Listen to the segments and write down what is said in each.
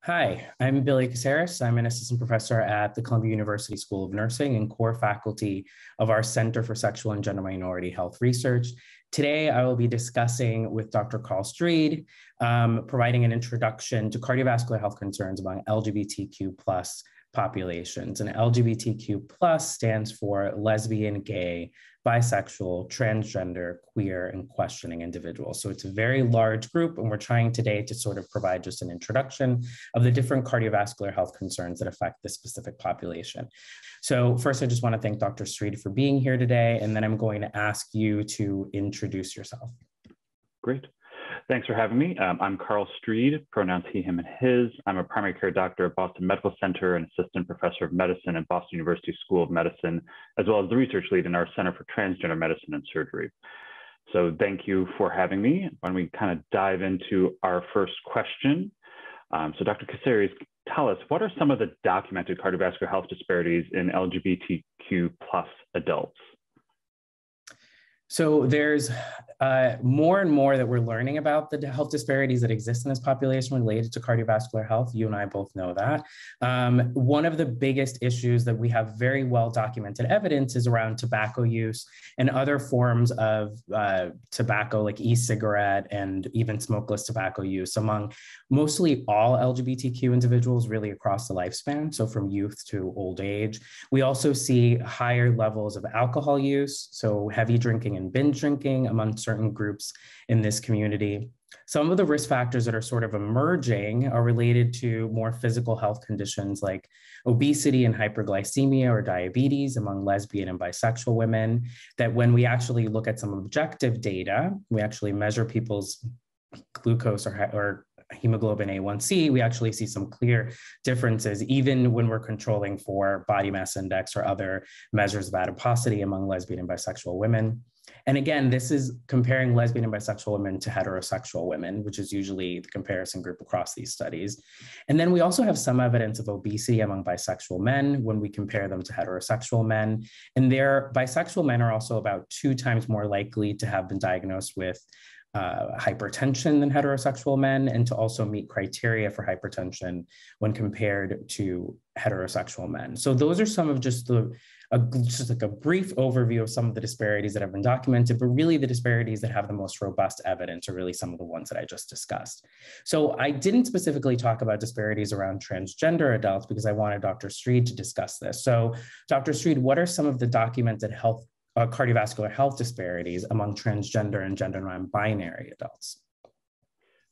Hi, I'm Billy Caceres. I'm an assistant professor at the Columbia University School of Nursing and core faculty of our Center for Sexual and Gender Minority Health Research. Today, I will be discussing with Dr. Carl Streed, providing an introduction to cardiovascular health concerns among LGBTQ plus populations. And LGBTQ plus stands for lesbian, gay, bisexual, transgender, queer, and questioning individuals. So it's a very large group, and we're trying today to sort of provide just an introduction of the different cardiovascular health concerns that affect this specific population. So first, I just want to thank Dr. Streed for being here today, and then I'm going to ask you to introduce yourself. Great. Thanks for having me. I'm Carl Streed, pronouns he, him, and his. I'm a primary care doctor at Boston Medical Center and assistant professor of medicine at Boston University School of Medicine, as well as the research lead in our Center for Transgender Medicine and Surgery. So thank you for having me. Why don't we kind of dive into our first question? So Dr. Caceres, tell us, what are some of the documented cardiovascular health disparities in LGBTQ plus adults? So there's more and more that we're learning about the health disparities that exist in this population related to cardiovascular health. You and I both know that. One of the biggest issues that we have very well documented evidence is around tobacco use and other forms of tobacco like e-cigarette and even smokeless tobacco use among mostly all LGBTQ individuals really across the lifespan, so from youth to old age. We also see higher levels of alcohol use, so heavy drinking and binge drinking among certain groups in this community. Some of the risk factors that are sort of emerging are related to more physical health conditions like obesity and hyperglycemia or diabetes among lesbian and bisexual women, that when we actually look at some objective data, we actually measure people's glucose or hemoglobin A1C, we actually see some clear differences, even when we're controlling for body mass index or other measures of adiposity among lesbian and bisexual women. And again, this is comparing lesbian and bisexual women to heterosexual women, which is usually the comparison group across these studies. And then we also have some evidence of obesity among bisexual men when we compare them to heterosexual men. And bisexual men are also about 2 times more likely to have been diagnosed with hypertension than heterosexual men, and to also meet criteria for hypertension when compared to heterosexual men. So those are some of just like a brief overview of some of the disparities that have been documented, but really the disparities that have the most robust evidence are really some of the ones that I just discussed. So I didn't specifically talk about disparities around transgender adults because I wanted Dr. Streed to discuss this. So Dr. Streed, what are some of the documented cardiovascular health disparities among transgender and gender non-binary adults?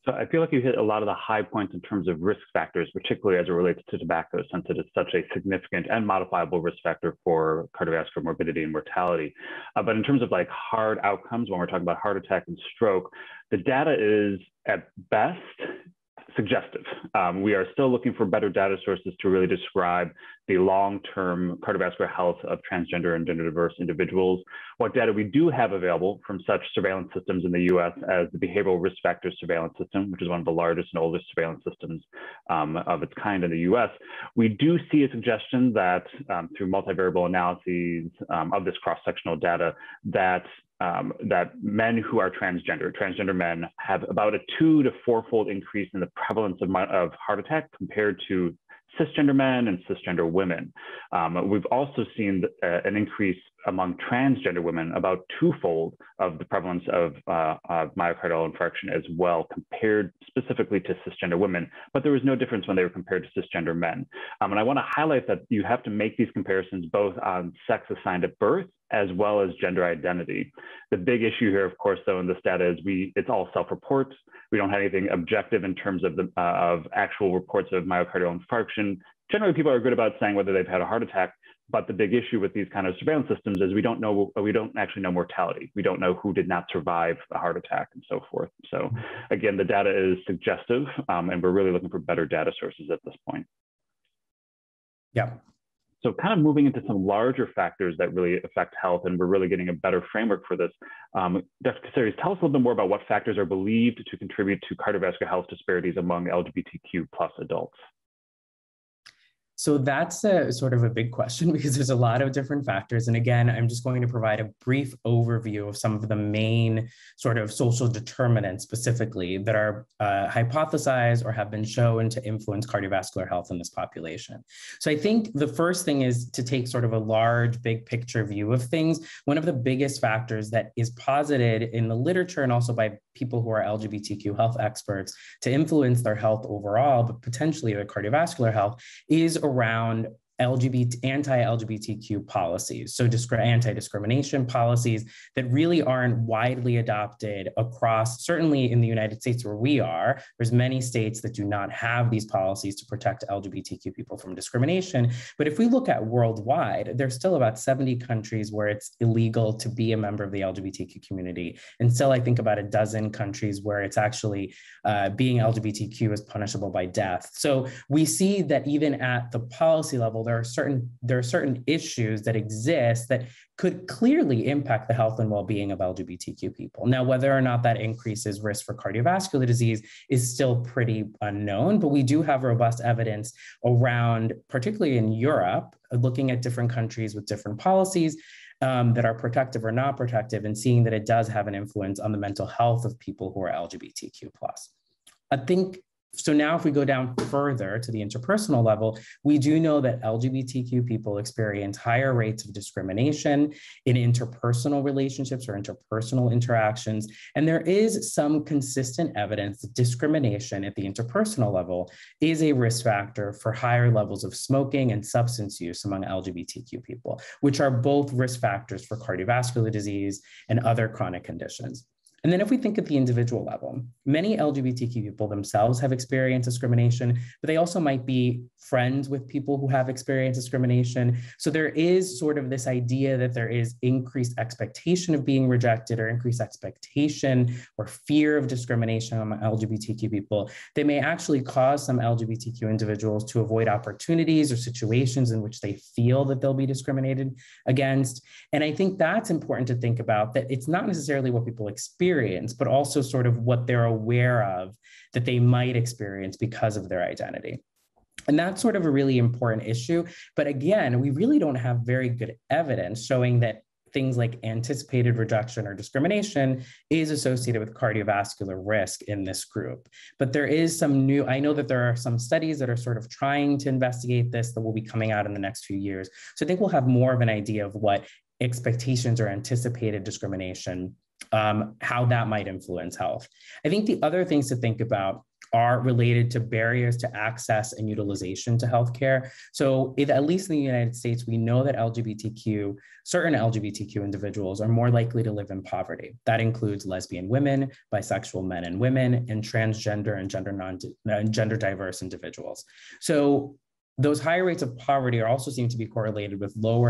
So I feel like you hit a lot of the high points in terms of risk factors, particularly as it relates to tobacco, since it is such a significant and modifiable risk factor for cardiovascular morbidity and mortality. But in terms of like hard outcomes, when we're talking about heart attack and stroke, the data is at best suggestive. We are still looking for better data sources to really describe the long-term cardiovascular health of transgender and gender diverse individuals. What data we do have available from such surveillance systems in the US as the Behavioral Risk Factors Surveillance System, which is one of the largest and oldest surveillance systems of its kind in the US, we do see a suggestion that through multivariable analyses of this cross-sectional data, that men who are transgender men have about a 2 to 4-fold increase in the prevalence of heart attack compared to cisgender men and cisgender women. We've also seen an increase among transgender women, about 2-fold of the prevalence of myocardial infarction as well, compared specifically to cisgender women, but there was no difference when they were compared to cisgender men. And I want to highlight that you have to make these comparisons both on sex assigned at birth as well as gender identity. The big issue here, of course, though, in this data is it's all self-reports. We don't have anything objective in terms of of actual reports of myocardial infarction. Generally, people are good about saying whether they've had a heart attack, but the big issue with these kind of surveillance systems is we don't actually know mortality. We don't know who did not survive a heart attack and so forth. So again, the data is suggestive, and we're really looking for better data sources at this point. Yeah. So kind of moving into some larger factors that really affect health, and we're really getting a better framework for this. Dr. Caceres, tell us a little bit more about what factors are believed to contribute to cardiovascular health disparities among LGBTQ plus adults. So that's a sort of a big question because there's a lot of different factors. And again, I'm just going to provide a brief overview of some of the main sort of social determinants specifically that are hypothesized or have been shown to influence cardiovascular health in this population. So I think the first thing is to take sort of a large, big picture view of things. One of the biggest factors that is posited in the literature and also by people who are LGBTQ health experts to influence their health overall, but potentially their cardiovascular health, is around anti-LGBTQ policies. So anti-discrimination policies that really aren't widely adopted across, certainly in the United States where we are, there's many states that do not have these policies to protect LGBTQ people from discrimination. But if we look at worldwide, there's still about 70 countries where it's illegal to be a member of the LGBTQ community. And still, I think about a dozen countries where it's actually being LGBTQ is punishable by death. So we see that even at the policy level, there are certain issues that exist that could clearly impact the health and well-being of LGBTQ people. Now, whether or not that increases risk for cardiovascular disease is still pretty unknown, but we do have robust evidence around, particularly in Europe, looking at different countries with different policies that are protective or not protective, and seeing that it does have an influence on the mental health of people who are LGBTQ+. I think so now if we go down further to the interpersonal level, we do know that LGBTQ people experience higher rates of discrimination in interpersonal relationships or interpersonal interactions. And there is some consistent evidence that discrimination at the interpersonal level is a risk factor for higher levels of smoking and substance use among LGBTQ people, which are both risk factors for cardiovascular disease and other chronic conditions. And then if we think at the individual level, many LGBTQ people themselves have experienced discrimination, but they also might be friends with people who have experienced discrimination. So there is sort of this idea that there is increased expectation of being rejected or increased expectation or fear of discrimination among LGBTQ people. They may actually cause some LGBTQ individuals to avoid opportunities or situations in which they feel that they'll be discriminated against. And I think that's important to think about, that it's not necessarily what people experience, but also sort of what they're aware of that they might experience because of their identity. And that's sort of a really important issue. But again, we really don't have very good evidence showing that things like anticipated rejection or discrimination is associated with cardiovascular risk in this group. But there is some new, I know that there are some studies that are sort of trying to investigate this that will be coming out in the next few years. So I think we'll have more of an idea of what expectations or anticipated discrimination, how that might influence health. I think the other things to think about are related to barriers to access and utilization to healthcare. So at least in the United States, we know that certain LGBTQ individuals are more likely to live in poverty. That includes lesbian women, bisexual men and women, and transgender and gender diverse individuals. So those higher rates of poverty are also seem to be correlated with lower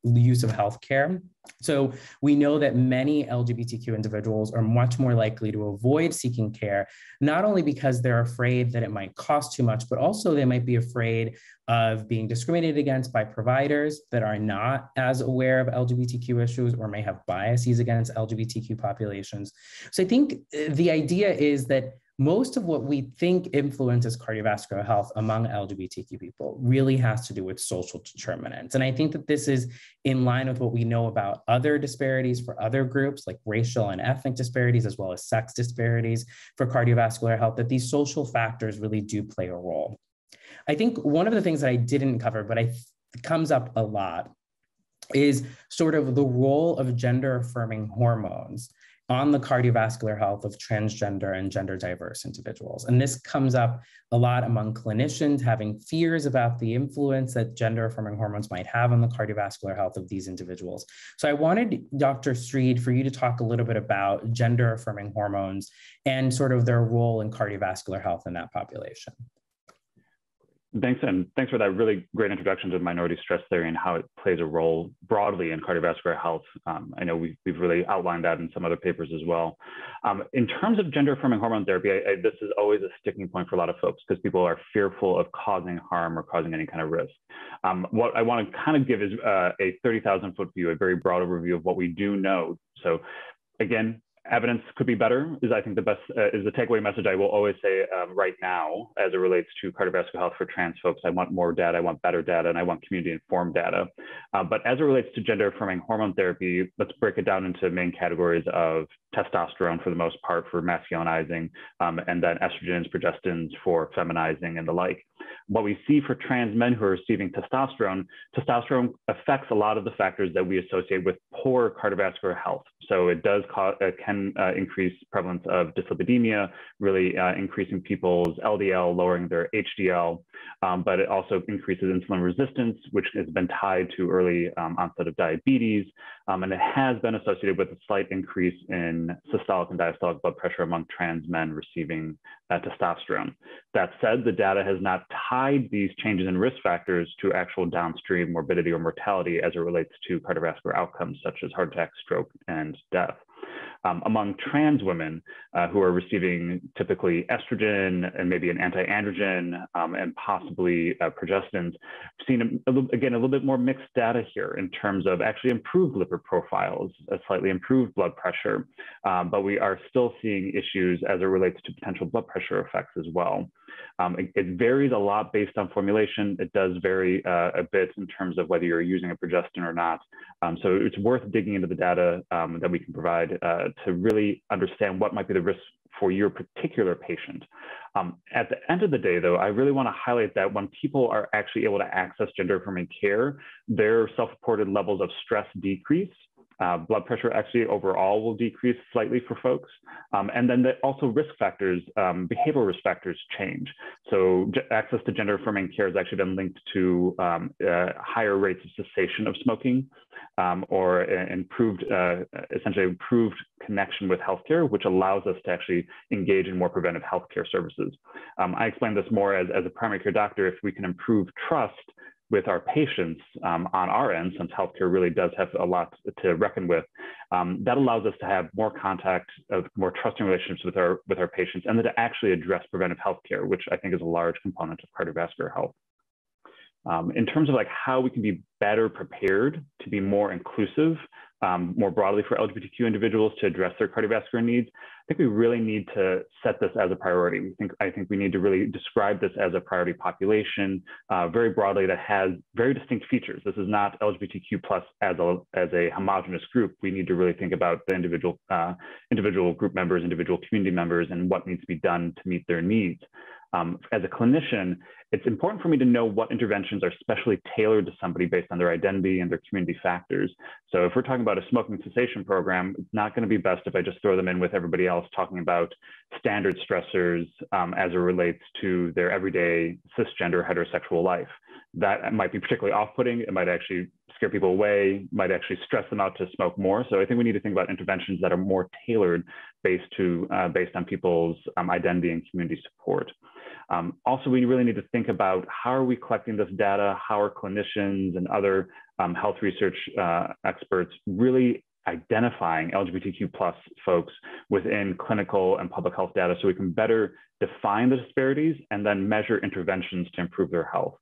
use of healthcare. So we know that many LGBTQ individuals are much more likely to avoid seeking care, not only because they're afraid that it might cost too much, but also they might be afraid of being discriminated against by providers that are not as aware of LGBTQ issues or may have biases against LGBTQ populations. So I think the idea is that most of what we think influences cardiovascular health among LGBTQ people really has to do with social determinants. And I think that this is in line with what we know about other disparities for other groups, like racial and ethnic disparities, as well as sex disparities for cardiovascular health, that these social factors really do play a role. I think one of the things that I didn't cover, but comes up a lot, is sort of the role of gender-affirming hormones on the cardiovascular health of transgender and gender diverse individuals. And this comes up a lot among clinicians having fears about the influence that gender affirming hormones might have on the cardiovascular health of these individuals. So I wanted, Dr. Streed, for you to talk a little bit about gender affirming hormones and sort of their role in cardiovascular health in that population. Thanks, and thanks for that really great introduction to minority stress theory and how it plays a role broadly in cardiovascular health. I know we've really outlined that in some other papers as well. In terms of gender-affirming hormone therapy, this is always a sticking point for a lot of folks because people are fearful of causing harm or causing any kind of risk. What I want to kind of give is a 30,000-foot view, a very broad overview of what we do know. So again, Evidence could be better is, I think, the best, is the takeaway message I will always say right now as it relates to cardiovascular health for trans folks. I want more data, I want better data, and I want community-informed data. But as it relates to gender-affirming hormone therapy, let's break it down into main categories of testosterone for the most part for masculinizing, and then estrogens, progestins for feminizing and the like. What we see for trans men who are receiving testosterone affects a lot of the factors that we associate with poor cardiovascular health. So it does can increase prevalence of dyslipidemia, really increasing people's LDL, lowering their HDL, but it also increases insulin resistance, which has been tied to early onset of diabetes, and it has been associated with a slight increase in systolic and diastolic blood pressure among trans men receiving testosterone. That said, the data has not tied these changes in risk factors to actual downstream morbidity or mortality as it relates to cardiovascular outcomes such as heart attack, stroke, and death. Among trans women who are receiving typically estrogen and maybe an anti-androgen and possibly progestins, we've seen, again, a little bit more mixed data here in terms of actually improved lipid profiles, a slightly improved blood pressure, but we are still seeing issues as it relates to potential blood pressure effects as well. It varies a lot based on formulation. It does vary a bit in terms of whether you're using a progestin or not. So it's worth digging into the data that we can provide to really understand what might be the risk for your particular patient. At the end of the day, though, I really want to highlight that when people are actually able to access gender-affirming care, their self-reported levels of stress decrease. Blood pressure actually overall will decrease slightly for folks. And then also risk factors, behavioral risk factors change. So access to gender-affirming care has actually been linked to higher rates of cessation of smoking or essentially improved connection with healthcare, which allows us to actually engage in more preventive healthcare services. I explain this more as a primary care doctor. If we can improve trust with our patients on our end, since healthcare really does have a lot to reckon with, that allows us to have more contact, more trusting relationships with our patients, and then to actually address preventive healthcare, which I think is a large component of cardiovascular health. In terms of like how we can be better prepared to be more inclusive, more broadly for LGBTQ individuals to address their cardiovascular needs, I think we really need to set this as a priority. I think we need to really describe this as a priority population very broadly that has very distinct features. This is not LGBTQ plus as a homogenous group. We need to really think about the individual group members, individual community members, and what needs to be done to meet their needs. As a clinician, it's important for me to know what interventions are specially tailored to somebody based on their identity and their community factors. So if we're talking about a smoking cessation program, it's not going to be best if I just throw them in with everybody else talking about standard stressors as it relates to their everyday cisgender heterosexual life. That might be particularly off-putting. It might actually scare people away, might actually stress them out to smoke more. So I think we need to think about interventions that are more tailored based on people's identity and community support. Also, we really need to think about how are we collecting this data, how are clinicians and other health research experts really identifying LGBTQ plus folks within clinical and public health data so we can better define the disparities and then measure interventions to improve their health.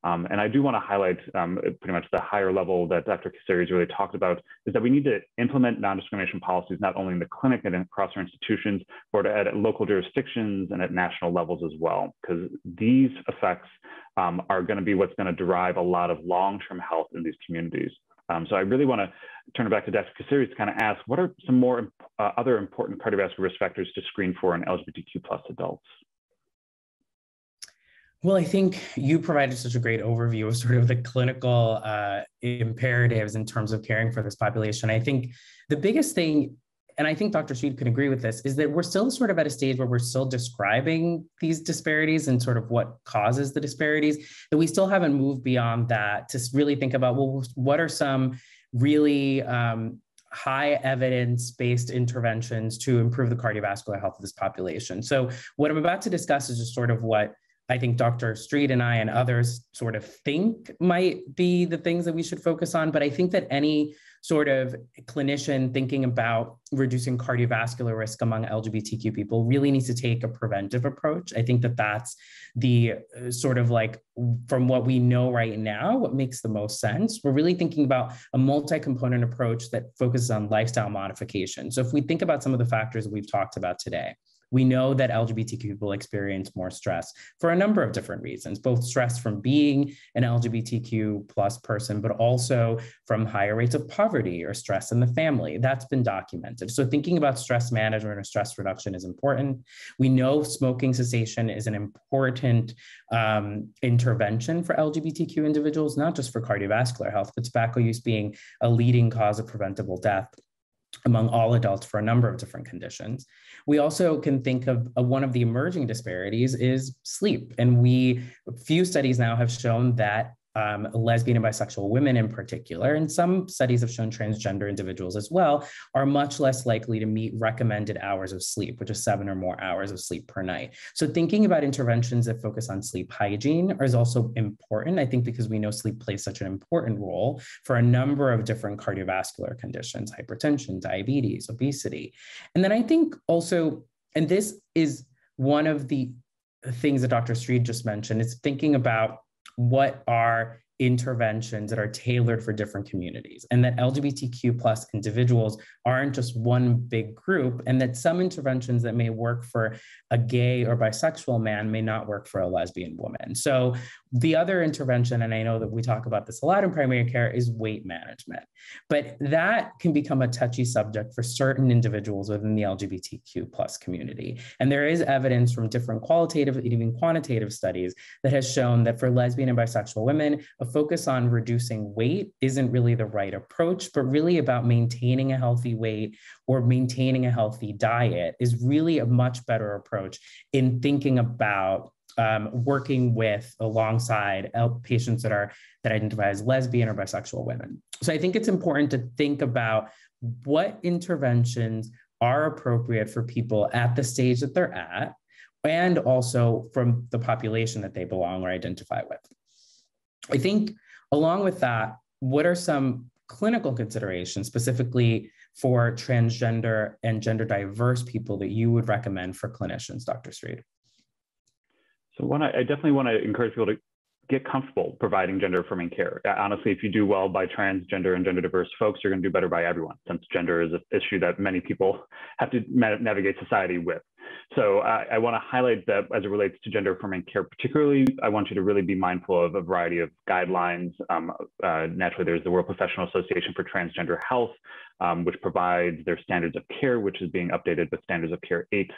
And I do want to highlight pretty much the higher level that Dr. Caceres really talked about is that we need to implement non-discrimination policies not only in the clinic and across our institutions, but at local jurisdictions and at national levels as well, because these effects are going to be what's going to derive a lot of long-term health in these communities. So I really want to turn it back to Dr. Caceres to kind of ask, what are some more other important cardiovascular risk factors to screen for in LGBTQ plus adults? Well, I think you provided such a great overview of sort of the clinical imperatives in terms of caring for this population. I think the biggest thing, and I think Dr. Streed could agree with this, is that we're still sort of at a stage where we're still describing these disparities and sort of what causes the disparities, that we still haven't moved beyond that to really think about, well, what are some really high evidence-based interventions to improve the cardiovascular health of this population. So what I'm about to discuss is just sort of what I think Dr. Streed and I and others sort of think might be the things that we should focus on. But I think that any sort of clinician thinking about reducing cardiovascular risk among LGBTQ people really needs to take a preventive approach. I think that that's the sort of like, from what we know right now, what makes the most sense. We're really thinking about a multi-component approach that focuses on lifestyle modification. So if we think about some of the factors that we've talked about today, we know that LGBTQ people experience more stress for a number of different reasons, both stress from being an LGBTQ plus person, but also from higher rates of poverty or stress in the family. That's been documented. So thinking about stress management or stress reduction is important. We know smoking cessation is an important intervention for LGBTQ individuals, not just for cardiovascular health, but tobacco use being a leading cause of preventable death among all adults for a number of different conditions. We also can think of one of the emerging disparities is sleep. And few studies now have shown that lesbian and bisexual women in particular, and some studies have shown transgender individuals as well, are much less likely to meet recommended hours of sleep, which is 7 or more hours of sleep per night. So thinking about interventions that focus on sleep hygiene is also important, I think, because we know sleep plays such an important role for a number of different cardiovascular conditions, hypertension, diabetes, obesity. And then I think also, and this is one of the things that Dr. Streed just mentioned, is thinking about what are interventions that are tailored for different communities, and that LGBTQ plus individuals aren't just one big group, and that some interventions that may work for a gay or bisexual man may not work for a lesbian woman. So the other intervention, and I know that we talk about this a lot in primary care, is weight management, but that can become a touchy subject for certain individuals within the LGBTQ plus community. And there is evidence from different qualitative and even quantitative studies that has shown that for lesbian and bisexual women, a focus on reducing weight isn't really the right approach, but really about maintaining a healthy weight or maintaining a healthy diet is really a much better approach in thinking about working with alongside patients that identify as lesbian or bisexual women. So I think it's important to think about what interventions are appropriate for people at the stage that they're at, and also from the population that they belong or identify with. I think along with that, what are some clinical considerations specifically for transgender and gender diverse people that you would recommend for clinicians, Dr. Streed? So I definitely want to encourage people to get comfortable providing gender-affirming care. Honestly, if you do well by transgender and gender diverse folks, you're going to do better by everyone, since gender is an issue that many people have to navigate society with. So I want to highlight that as it relates to gender-affirming care particularly, I want you to really be mindful of a variety of guidelines. Naturally, there's the World Professional Association for Transgender Health, which provides their standards of care, which is being updated with Standards of Care 8,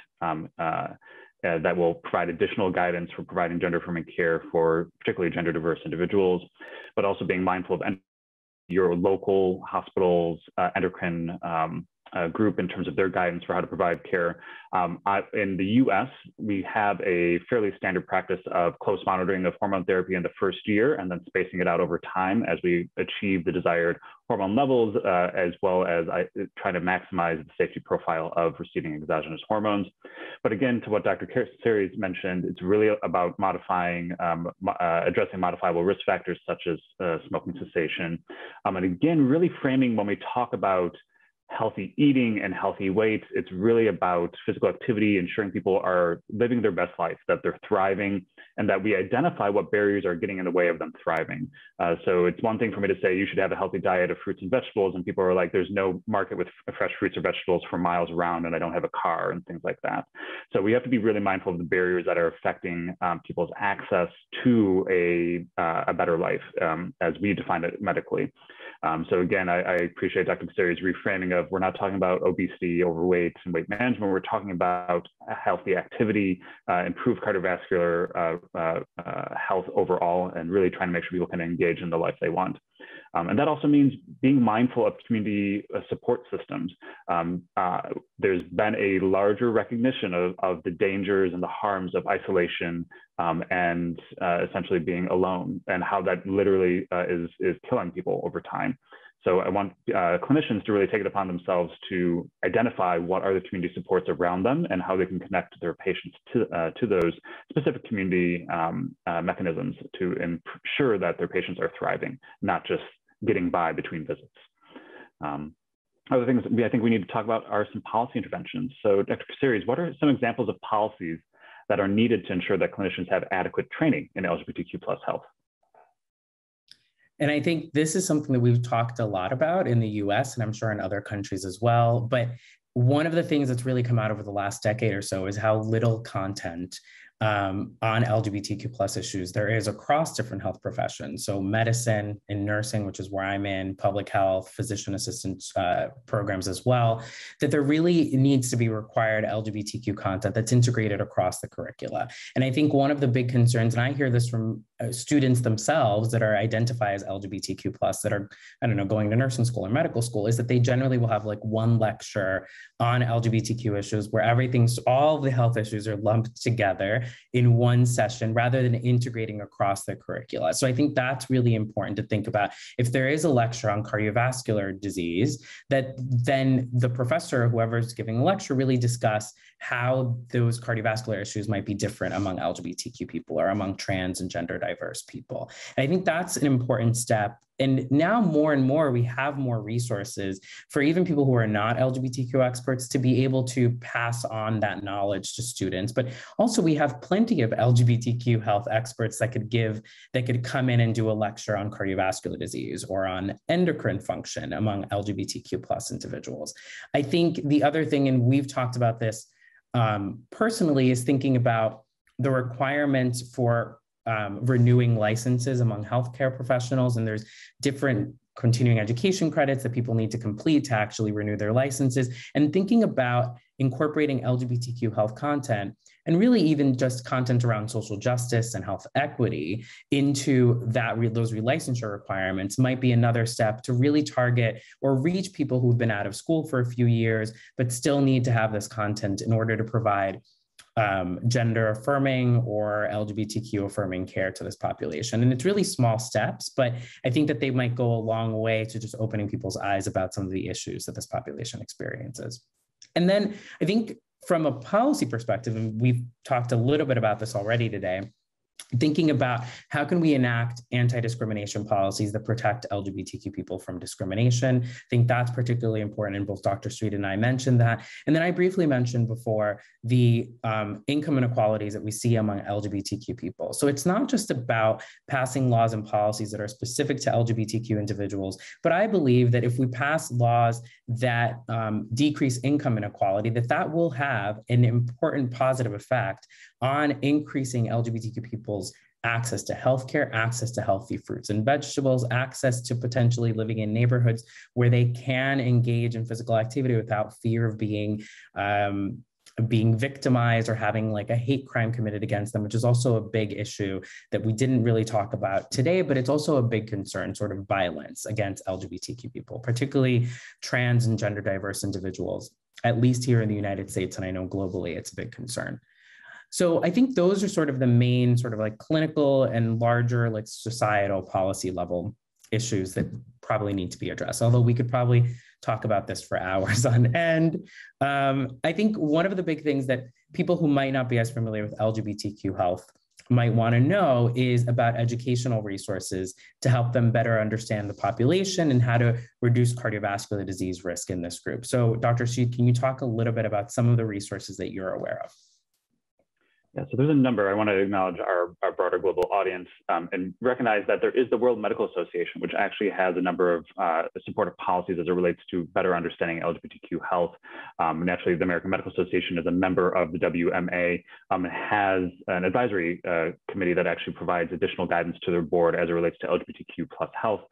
that will provide additional guidance for providing gender-affirming care for particularly gender diverse individuals, but also being mindful of your local hospitals, endocrine group in terms of their guidance for how to provide care. In the US, we have a fairly standard practice of close monitoring of hormone therapy in the first year, and then spacing it out over time as we achieve the desired hormone levels, as well as try to maximize the safety profile of receiving exogenous hormones. But again, to what Dr. Caceres mentioned, it's really about addressing modifiable risk factors such as smoking cessation. And again, really framing when we talk about healthy eating and healthy weight, it's really about physical activity, ensuring people are living their best life, that they're thriving, and that we identify what barriers are getting in the way of them thriving. So it's one thing for me to say you should have a healthy diet of fruits and vegetables, and people are like, there's no market with fresh fruits or vegetables for miles around, and I don't have a car and things like that. So we have to be really mindful of the barriers that are affecting people's access to a better life as we define it medically. So again, I appreciate Dr. Caceres' reframing of, we're not talking about obesity, overweight, and weight management. We're talking about healthy activity, improved cardiovascular health overall, and really trying to make sure people can engage in the life they want. And that also means being mindful of community support systems. There's been a larger recognition of the dangers and the harms of isolation and essentially being alone, and how that literally is killing people over time. So I want clinicians to really take it upon themselves to identify what are the community supports around them and how they can connect their patients to those specific community mechanisms to ensure that their patients are thriving, not just getting by between visits. Other things I think we need to talk about are some policy interventions. So Dr. Caceres, what are some examples of policies that are needed to ensure that clinicians have adequate training in LGBTQ plus health? And I think this is something that we've talked a lot about in the US, and I'm sure in other countries as well. But one of the things that's really come out over the last decade or so is how little content on LGBTQ plus issues there is across different health professions. So medicine and nursing, which is where I'm in, public health, physician assistant programs as well, that there really needs to be required LGBTQ content that's integrated across the curricula. And I think one of the big concerns, and I hear this from students themselves that are identified as LGBTQ plus that are, I don't know, going to nursing school or medical school, is that they generally will have like one lecture on LGBTQ issues where all the health issues are lumped together in one session rather than integrating across the curricula. So I think that's really important to think about. If there is a lecture on cardiovascular disease, that then the professor, whoever's giving the lecture, really discuss how those cardiovascular issues might be different among LGBTQ people or among trans and gender diverse people. And I think that's an important step. And now more and more, we have more resources for even people who are not LGBTQ experts to be able to pass on that knowledge to students. But also we have plenty of LGBTQ health experts that could come in and do a lecture on cardiovascular disease or on endocrine function among LGBTQ plus individuals. I think the other thing, and we've talked about this personally, is thinking about the requirements for renewing licenses among healthcare professionals. And there's different continuing education credits that people need to complete to actually renew their licenses, and thinking about incorporating LGBTQ health content and really even just content around social justice and health equity into those relicensure requirements might be another step to really target or reach people who've been out of school for a few years, but still need to have this content in order to provide gender affirming or LGBTQ affirming care to this population. And it's really small steps, but I think that they might go a long way to just opening people's eyes about some of the issues that this population experiences. And then I think from a policy perspective, and we've talked a little bit about this already today, thinking about how can we enact anti-discrimination policies that protect LGBTQ people from discrimination. I think that's particularly important, and both Dr. Streed and I mentioned that. And then I briefly mentioned before the income inequalities that we see among LGBTQ people. So it's not just about passing laws and policies that are specific to LGBTQ individuals, but I believe that if we pass laws that decrease income inequality, that will have an important positive effect on increasing LGBTQ people's access to healthcare, access to healthy fruits and vegetables, access to potentially living in neighborhoods where they can engage in physical activity without fear of being victimized or having like a hate crime committed against them, which is also a big issue that we didn't really talk about today, but it's also a big concern, sort of violence against LGBTQ people, particularly trans and gender diverse individuals, at least here in the United States, and I know globally it's a big concern. So I think those are sort of the main sort of like clinical and larger like societal policy level issues that probably need to be addressed, although we could probably talk about this for hours on end. I think one of the big things that people who might not be as familiar with LGBTQ health might want to know is about educational resources to help them better understand the population and how to reduce cardiovascular disease risk in this group. So Dr. Streed, can you talk a little bit about some of the resources that you're aware of? Yeah, so there's a number. I want to acknowledge our broader global audience and recognize that there is the World Medical Association, which actually has a number of supportive policies as it relates to better understanding LGBTQ health. Naturally, the American Medical Association is a member of the WMA and has an advisory committee that actually provides additional guidance to their board as it relates to LGBTQ plus health.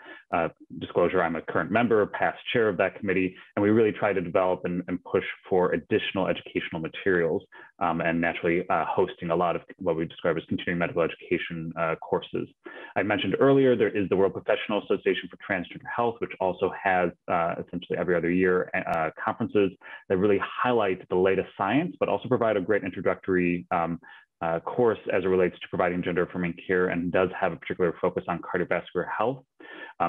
Disclosure, I'm a current member, past chair of that committee, and we really try to develop and push for additional educational materials and naturally hosting a lot of what we describe as continuing medical education courses. I mentioned earlier, there is the World Professional Association for Transgender Health, which also has essentially every other year conferences that really highlight the latest science, but also provide a great introductory course as it relates to providing gender-affirming care, and does have a particular focus on cardiovascular health.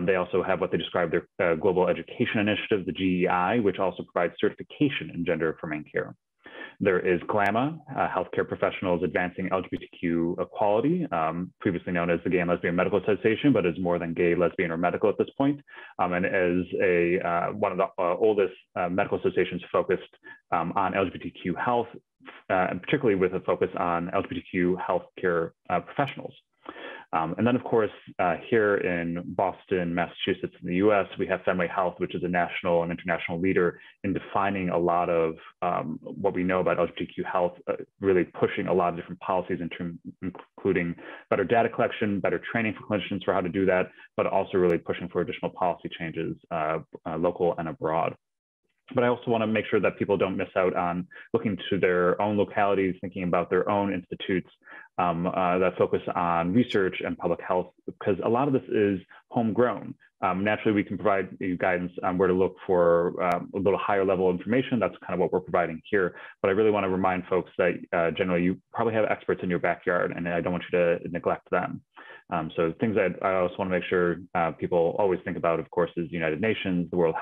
They also have what they describe their Global Education Initiative, the GEI, which also provides certification in gender-affirming care. There is GLAMA, Healthcare Professionals Advancing LGBTQ Equality, previously known as the Gay and Lesbian Medical Association, but is more than gay, lesbian, or medical at this point, and is one of the oldest medical associations focused on LGBTQ health, and particularly with a focus on LGBTQ healthcare professionals. And then, of course, here in Boston, Massachusetts, in the US, we have Fenway Health, which is a national and international leader in defining a lot of what we know about LGBTQ health, really pushing a lot of different policies, including better data collection, better training for clinicians for how to do that, but also really pushing for additional policy changes, local and abroad. But I also want to make sure that people don't miss out on looking to their own localities, thinking about their own institutes that focus on research and public health, because a lot of this is homegrown. Naturally, we can provide you guidance on where to look for a little higher level information. That's kind of what we're providing here. But I really want to remind folks that generally you probably have experts in your backyard, and I don't want you to neglect them. So things that I also want to make sure people always think about, of course, is the United Nations, the World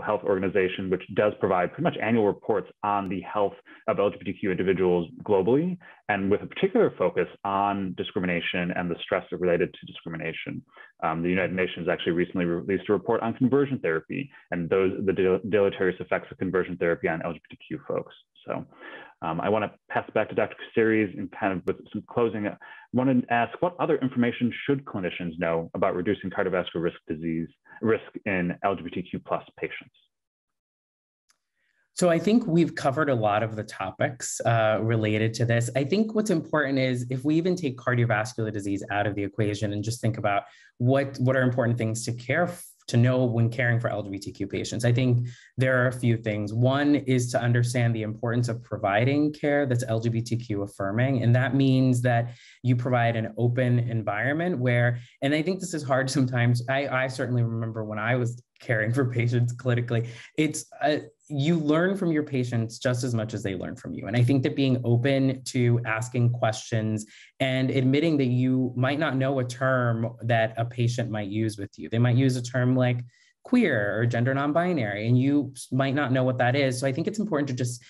Health Organization, which does provide pretty much annual reports on the health of LGBTQ individuals globally, and with a particular focus on discrimination and the stress related to discrimination. The United Nations actually recently released a report on conversion therapy and the deleterious effects of conversion therapy on LGBTQ folks. So I want to pass it back to Dr. Caceres and kind of with some closing. I want to ask, what other information should clinicians know about reducing cardiovascular risk in LGBTQ+ patients? So I think we've covered a lot of the topics related to this. I think what's important is if we even take cardiovascular disease out of the equation and just think about what are important things to know when caring for LGBTQ patients. I think there are a few things. One is to understand the importance of providing care that's LGBTQ affirming. And that means that you provide an open environment where, and I think this is hard sometimes. I certainly remember when I was caring for patients clinically, it's you learn from your patients just as much as they learn from you. And I think that being open to asking questions and admitting that you might not know a term that a patient might use with you. They might use a term like queer or gender non-binary, and you might not know what that is. So I think it's important to just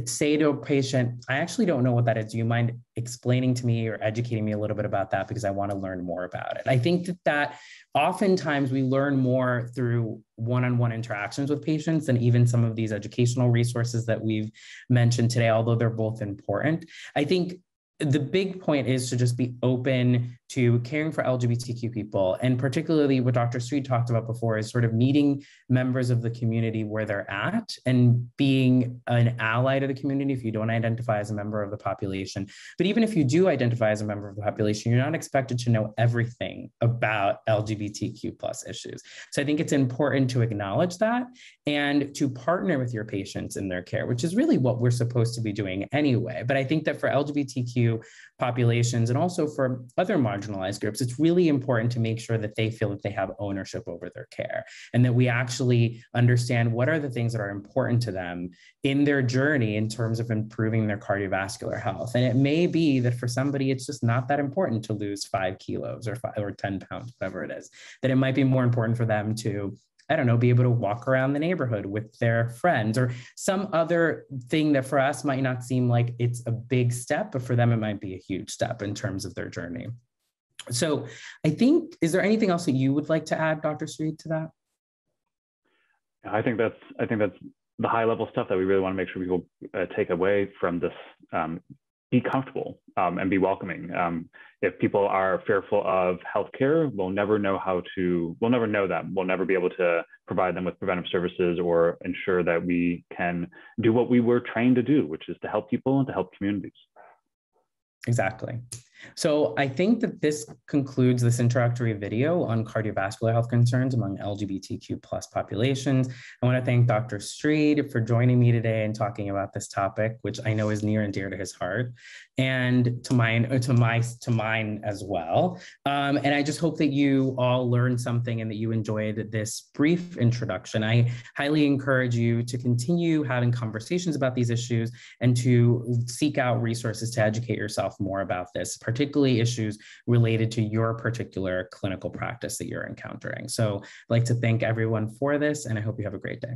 say to a patient, I actually don't know what that is. Do you mind explaining to me or educating me a little bit about that, because I want to learn more about it. I think that oftentimes we learn more through one-on-one interactions with patients than even some of these educational resources that we've mentioned today, although they're both important. I think the big point is to just be open to caring for LGBTQ people, and particularly what Dr. Streed talked about before is sort of meeting members of the community where they're at and being an ally to the community if you don't identify as a member of the population. But even if you do identify as a member of the population, you're not expected to know everything about LGBTQ plus issues. So I think it's important to acknowledge that and to partner with your patients in their care, which is really what we're supposed to be doing anyway. But I think that for LGBTQ populations and also for other marginalized groups, it's really important to make sure that they feel that they have ownership over their care and that we actually understand what are the things that are important to them in their journey in terms of improving their cardiovascular health. And it may be that for somebody, it's just not that important to lose 5 kilos or 10 pounds, whatever it is, that it might be more important for them to, I don't know, be able to walk around the neighborhood with their friends or some other thing that for us might not seem like it's a big step, but for them, it might be a huge step in terms of their journey. So I think, is there anything else that you would like to add, Dr. Streed, to that? I think that's the high level stuff that we really want to make sure people take away from this. Be comfortable and be welcoming. If people are fearful of healthcare, we'll never know them. We'll never be able to provide them with preventive services or ensure that we can do what we were trained to do, which is to help people and to help communities. Exactly. So I think that this concludes this introductory video on cardiovascular health concerns among LGBTQ plus populations. I want to thank Dr. Streed for joining me today and talking about this topic, which I know is near and dear to his heart and to mine as well. And I just hope that you all learned something and that you enjoyed this brief introduction. I highly encourage you to continue having conversations about these issues and to seek out resources to educate yourself more about this, particularly issues related to your particular clinical practice that you're encountering. So I'd like to thank everyone for this, and I hope you have a great day.